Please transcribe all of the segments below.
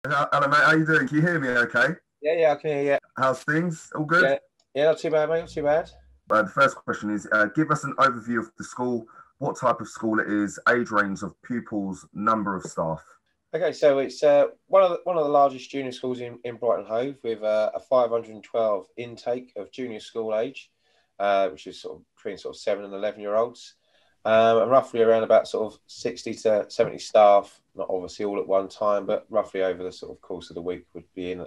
Hello, mate. How you doing? Can you hear me okay? Yeah, I can hear you. How's things? All good? Yeah, yeah, not too bad, mate. Not too bad. The first question is give us an overview of the school, what type of school it is, age range of pupils, number of staff. Okay, so it's one of the largest junior schools in Brighton Hove with a 512 intake of junior school age, which is sort of between sort of 7 and 11 year olds, and roughly around about sort of 60 to 70 staff. Not obviously all at one time, but roughly over the sort of course of the week would be in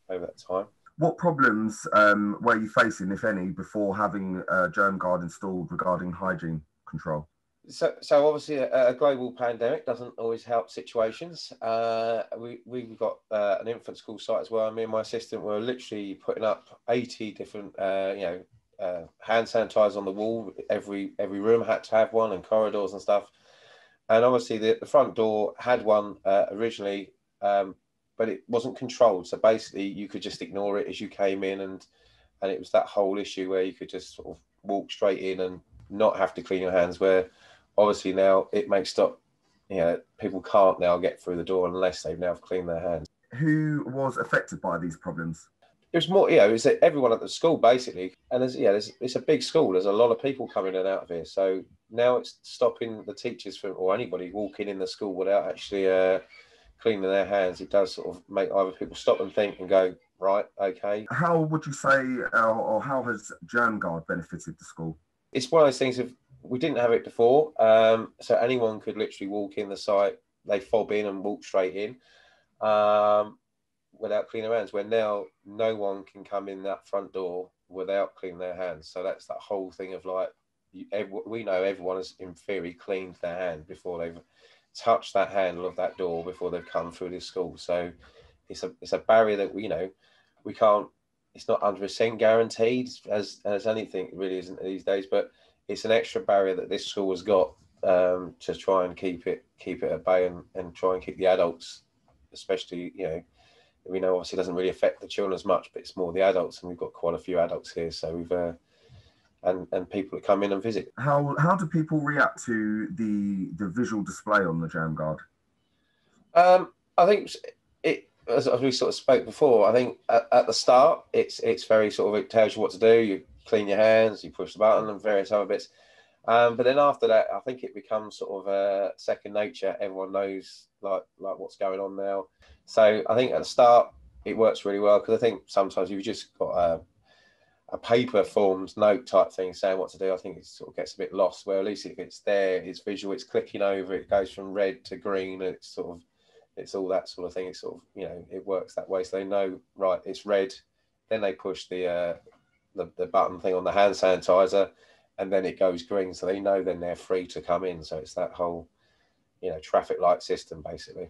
over that time. What problems were you facing, if any, before having Germgard installed regarding hygiene control? So obviously a global pandemic doesn't always help situations. We've got an infant school site as well. Me and my assistant were literally putting up 80 different hand sanitizers on the wall. Every room had to have one, and corridors and stuff. And obviously the front door had one originally, but it wasn't controlled. So basically you could just ignore it as you came in, and it was that whole issue where you could just sort of walk straight in and not have to clean your hands, where obviously now it makes stop, people can't now get through the door unless they've now cleaned their hands. Who was affected by these problems? It was more, it's everyone at the school basically. And it's a big school. There's a lot of people coming in and out of here. So now it's stopping the teachers from, or anybody walking in the school without actually cleaning their hands. It does sort of make either people stop and think and go, right, okay. How would you say, or how has Germgard benefited the school? It's one of those things of, we didn't have it before, so anyone could literally walk in the site, they fob in and walk straight in without cleaning their hands, where now no one can come in that front door without cleaning their hands. So that's that whole thing of like, we know everyone has in theory cleaned their hand before they've touched that handle of that door before they've come through this school. So it's a barrier that we can't, it's not 100% guaranteed as anything really isn't these days, but it's an extra barrier that this school has got to try and keep it at bay, and try and keep the adults, especially, we know obviously it doesn't really affect the children as much, but it's more the adults, and we've got quite a few adults here, so we've and people that come in and visit. How do people react to the visual display on the Germgard? I think as we sort of spoke before, I think at the start it's very sort of, it tells you what to do. You clean your hands, you push the button, and various other bits. But then after that, I think it becomes sort of second nature. Everyone knows like what's going on now. So I think at the start it works really well, because I think sometimes you've just got a paper formed note type thing saying what to do. I think it sort of gets a bit lost, where at least if it's there, it's visual, it's clicking over, it goes from red to green, and it's sort of, it's all that sort of thing. It's sort of, it works that way. So they know, right, it's red. Then they push the button thing on the hand sanitizer, and then it goes green. So they know then they're free to come in. So it's that whole, traffic light system basically.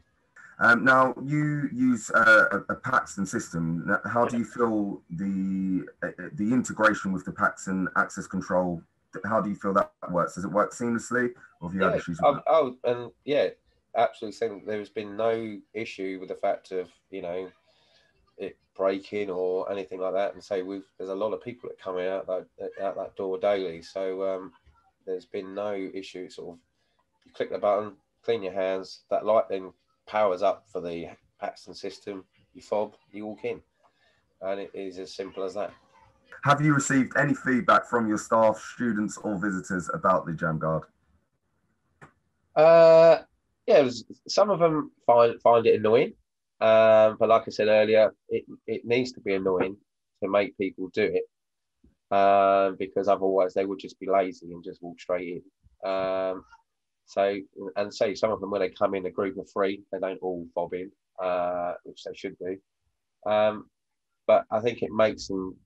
Now you use a Paxton system. Now, how do you feel the integration with the Paxton access control? How do you feel that works? Does it work seamlessly, or have you had issues with that? And yeah, absolutely saying there's been no issue with the fact of it breaking or anything like that. And so there's a lot of people that come out that door daily, so there's been no issue. Sort of, you click the button, clean your hands, that light then powers up for the Paxton system, you fob, you walk in, and it is as simple as that. Have you received any feedback from your staff, students, or visitors about the Germgard? Yeah, some of them find it annoying, but like I said earlier, it needs to be annoying to make people do it, because otherwise they would just be lazy and just walk straight in. So some of them, when they come in a group of three, they don't all fob in, which they should do. But I think it makes them,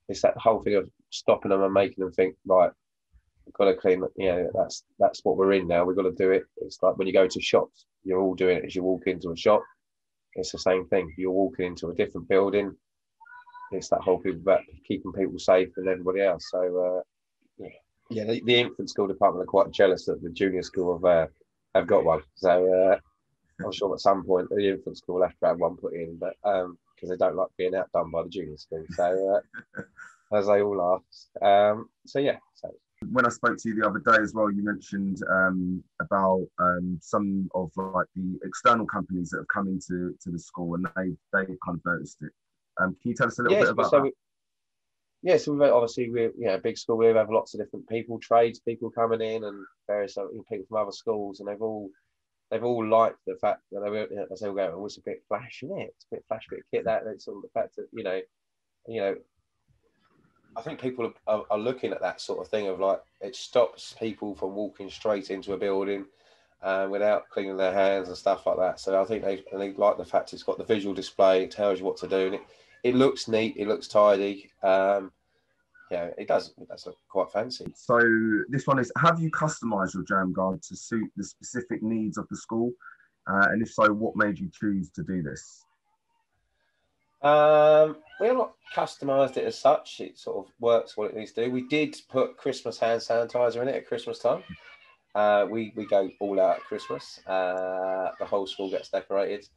it's that whole thing of stopping them and making them think, right, we've got to clean, that's what we're in now, we've got to do it. It's like when you go to shops, you're all doing it as you walk into a shop. It's the same thing. You're walking into a different building. It's that whole thing about keeping people safe and everybody else. So, the infant school department are quite jealous that the junior school have got one. So I'm sure at some point the infant school will have to have one put in, but because they don't like being outdone by the junior school. So as they all are. So When I spoke to you the other day as well, you mentioned about some of like the external companies that have come into the school, and they kind of noticed it. Can you tell us a little bit about that? So we're big school. We have lots of different people, trades people coming in, and various other people from other schools, and they've all liked the fact that they all go, "Oh, it's a bit flash, isn't it? It's a bit flash, bit of kit." That's all the fact that I think people are looking at that sort of thing of like it stops people from walking straight into a building without cleaning their hands and stuff like that. So I think they like the fact it's got the visual display. It tells you what to do, and it looks neat. It looks tidy. It does look quite fancy. So this one is: have you customised your Germgard to suit the specific needs of the school? And if so, what made you choose to do this? We're not customised it as such. It sort of works what it needs to do. We did put Christmas hand sanitizer in it at Christmas time. We go all out at Christmas. The whole school gets decorated.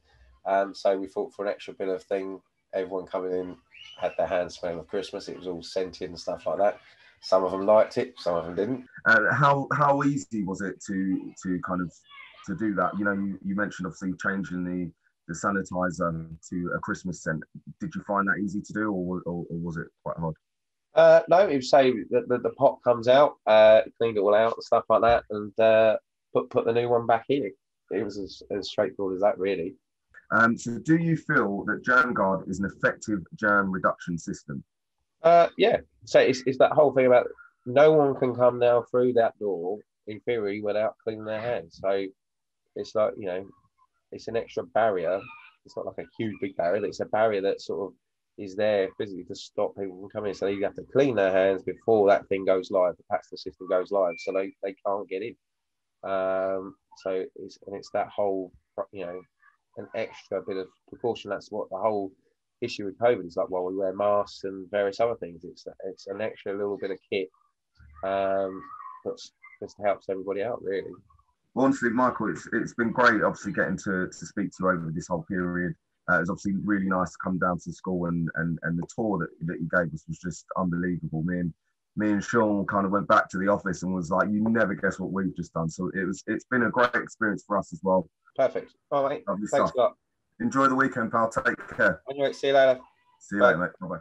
So we thought for an extra bit of thing, everyone coming in had their hands smelling of Christmas. It was all scented and stuff like that. Some of them liked it, some of them didn't. How easy was it to kind of to do that? You mentioned obviously changing the sanitizer to a Christmas scent. Did you find that easy to do, or was it quite hard? No, you say that the pot comes out, cleaned it all out and stuff like that, and put the new one back in. It was as straightforward as that, really. So do you feel that Germgard is an effective germ reduction system? Yeah. So it's that whole thing about no one can come now through that door, in theory, without cleaning their hands. So it's like, it's an extra barrier. It's not like a huge big barrier. It's a barrier that sort of is there physically to stop people from coming in. So you have to clean their hands before that thing goes live. The Paxton system goes live, so they can't get in. So it's that whole, an extra bit of precaution. That's what the whole issue with COVID is like. While we wear masks and various other things, it's an extra little bit of kit that's just helps everybody out, really. Well, honestly, Michael, it's been great, obviously, getting to speak to you over this whole period. It's obviously really nice to come down to school, and the tour that you gave us was just unbelievable. Me and Sean kind of went back to the office and was like, you never guess what we've just done. So it's been a great experience for us as well. Perfect. All right. Lovely Thanks stuff. a lot. Enjoy the weekend, pal. Take care. Anyway, see you later. See you later, mate. Bye-bye.